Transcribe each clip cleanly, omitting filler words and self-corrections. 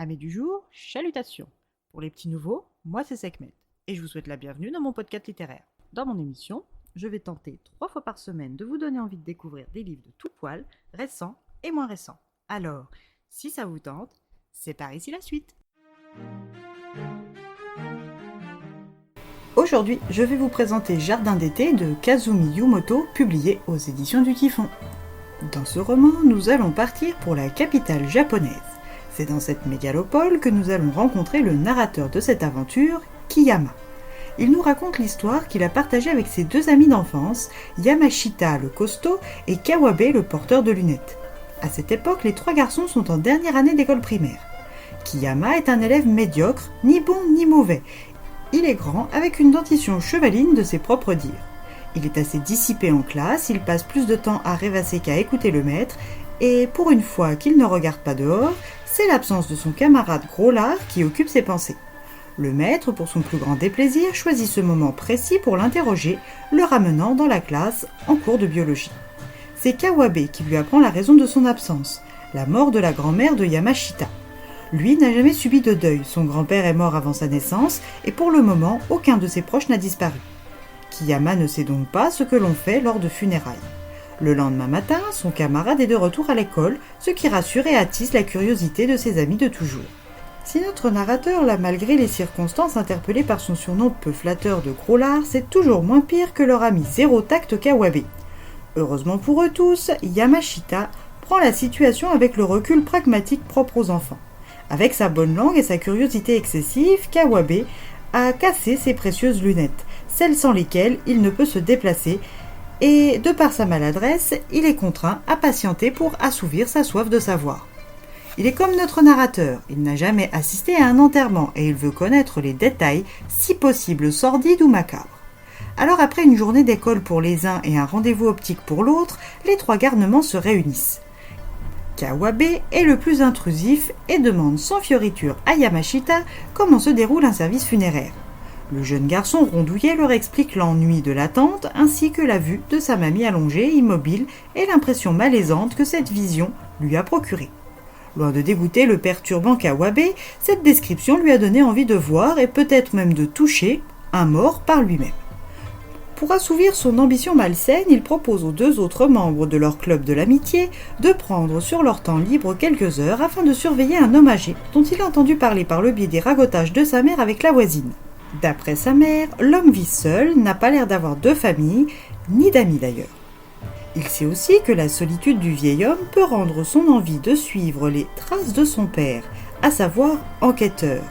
Amis du jour, chalutations. Pour les petits nouveaux, moi c'est Sekhmet et je vous souhaite la bienvenue dans mon podcast littéraire. Dans mon émission, je vais tenter 3 fois par semaine de vous donner envie de découvrir des livres de tout poil, récents et moins récents. Alors, si ça vous tente, c'est par ici la suite. Aujourd'hui, je vais vous présenter Jardin d'été de Kazumi Yumoto, publié aux éditions du Typhon. Dans ce roman, nous allons partir pour la capitale japonaise. C'est dans cette mégalopole que nous allons rencontrer le narrateur de cette aventure, Kiyama. Il nous raconte l'histoire qu'il a partagée avec ses 2 amis d'enfance, Yamashita le costaud et Kawabe le porteur de lunettes. À cette époque, les 3 garçons sont en dernière année d'école primaire. Kiyama est un élève médiocre, ni bon ni mauvais. Il est grand, avec une dentition chevaline de ses propres dires. Il est assez dissipé en classe, il passe plus de temps à rêvasser qu'à écouter le maître, et pour une fois qu'il ne regarde pas dehors, c'est l'absence de son camarade Gros-Lard qui occupe ses pensées. Le maître, pour son plus grand déplaisir, choisit ce moment précis pour l'interroger, le ramenant dans la classe en cours de biologie. C'est Kawabe qui lui apprend la raison de son absence, la mort de la grand-mère de Yamashita. Lui n'a jamais subi de deuil, son grand-père est mort avant sa naissance, et pour le moment, aucun de ses proches n'a disparu. Kiyama ne sait donc pas ce que l'on fait lors de funérailles. Le lendemain matin, son camarade est de retour à l'école, ce qui rassure et attise la curiosité de ses amis de toujours. Si notre narrateur l'a malgré les circonstances interpellé par son surnom peu flatteur de Gros-Lard, c'est toujours moins pire que leur ami zéro tact Kawabe. Heureusement pour eux tous, Yamashita prend la situation avec le recul pragmatique propre aux enfants. Avec sa bonne langue et sa curiosité excessive, Kawabe a cassé ses précieuses lunettes, celles sans lesquelles il ne peut se déplacer, et de par sa maladresse, il est contraint à patienter pour assouvir sa soif de savoir. Il est comme notre narrateur, il n'a jamais assisté à un enterrement et il veut connaître les détails, si possible sordides ou macabres. Alors après une journée d'école pour les uns et un rendez-vous optique pour l'autre, les 3 garnements se réunissent. Kawabe est le plus intrusif et demande sans fioriture à Yamashita comment se déroule un service funéraire. Le jeune garçon rondouillet leur explique l'ennui de l'attente ainsi que la vue de sa mamie allongée, immobile, et l'impression malaisante que cette vision lui a procurée. Loin de dégoûter le perturbant Kawabe, cette description lui a donné envie de voir et peut-être même de toucher un mort par lui-même. Pour assouvir son ambition malsaine, il propose aux 2 autres membres de leur club de l'amitié de prendre sur leur temps libre quelques heures afin de surveiller un homme âgé dont il a entendu parler par le biais des ragotages de sa mère avec la voisine. D'après sa mère, l'homme vit seul, n'a pas l'air d'avoir de famille, ni d'amis d'ailleurs. Il sait aussi que la solitude du vieil homme peut rendre son envie de suivre les traces de son père, à savoir enquêteur.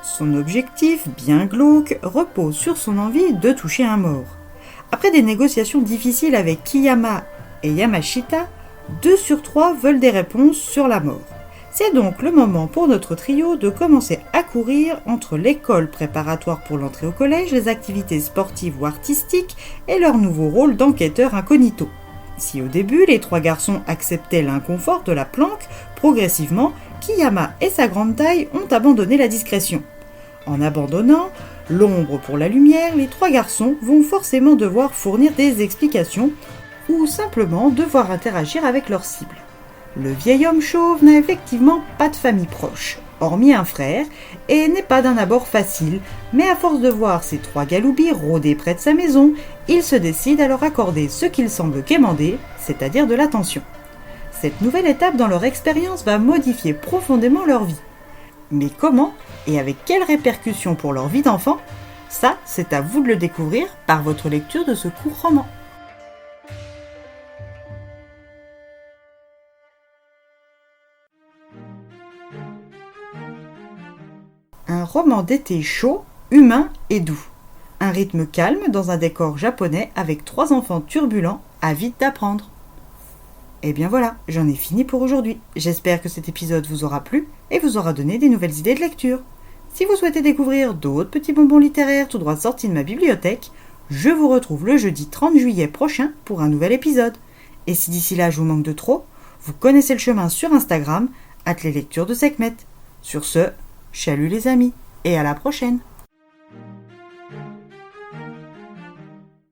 Son objectif, bien glauque, repose sur son envie de toucher un mort. Après des négociations difficiles avec Kiyama et Yamashita, 2 sur 3 veulent des réponses sur la mort. C'est donc le moment pour notre trio de commencer à courir entre l'école préparatoire pour l'entrée au collège, les activités sportives ou artistiques et leur nouveau rôle d'enquêteur incognito. Si au début les 3 garçons acceptaient l'inconfort de la planque, progressivement, Kiyama et sa grande taille ont abandonné la discrétion. En abandonnant l'ombre pour la lumière, les 3 garçons vont forcément devoir fournir des explications ou simplement devoir interagir avec leur cible. Le vieil homme chauve n'a effectivement pas de famille proche, hormis un frère, et n'est pas d'un abord facile, mais à force de voir ces 3 galoubis rôder près de sa maison, il se décide à leur accorder ce qu'il semble quémander, c'est-à-dire de l'attention. Cette nouvelle étape dans leur expérience va modifier profondément leur vie. Mais comment et avec quelles répercussions pour leur vie d'enfant? Ça, c'est à vous de le découvrir par votre lecture de ce court roman. Un roman d'été chaud, humain et doux. Un rythme calme dans un décor japonais avec 3 enfants turbulents, avides d'apprendre. Et bien voilà, j'en ai fini pour aujourd'hui. J'espère que cet épisode vous aura plu et vous aura donné des nouvelles idées de lecture. Si vous souhaitez découvrir d'autres petits bonbons littéraires tout droit sortis de ma bibliothèque, je vous retrouve le jeudi 30 juillet prochain pour un nouvel épisode. Et si d'ici là je vous manque de trop, vous connaissez le chemin sur Instagram, @leslectures de Sekhmet. Sur ce, chalut les amis, et à la prochaine!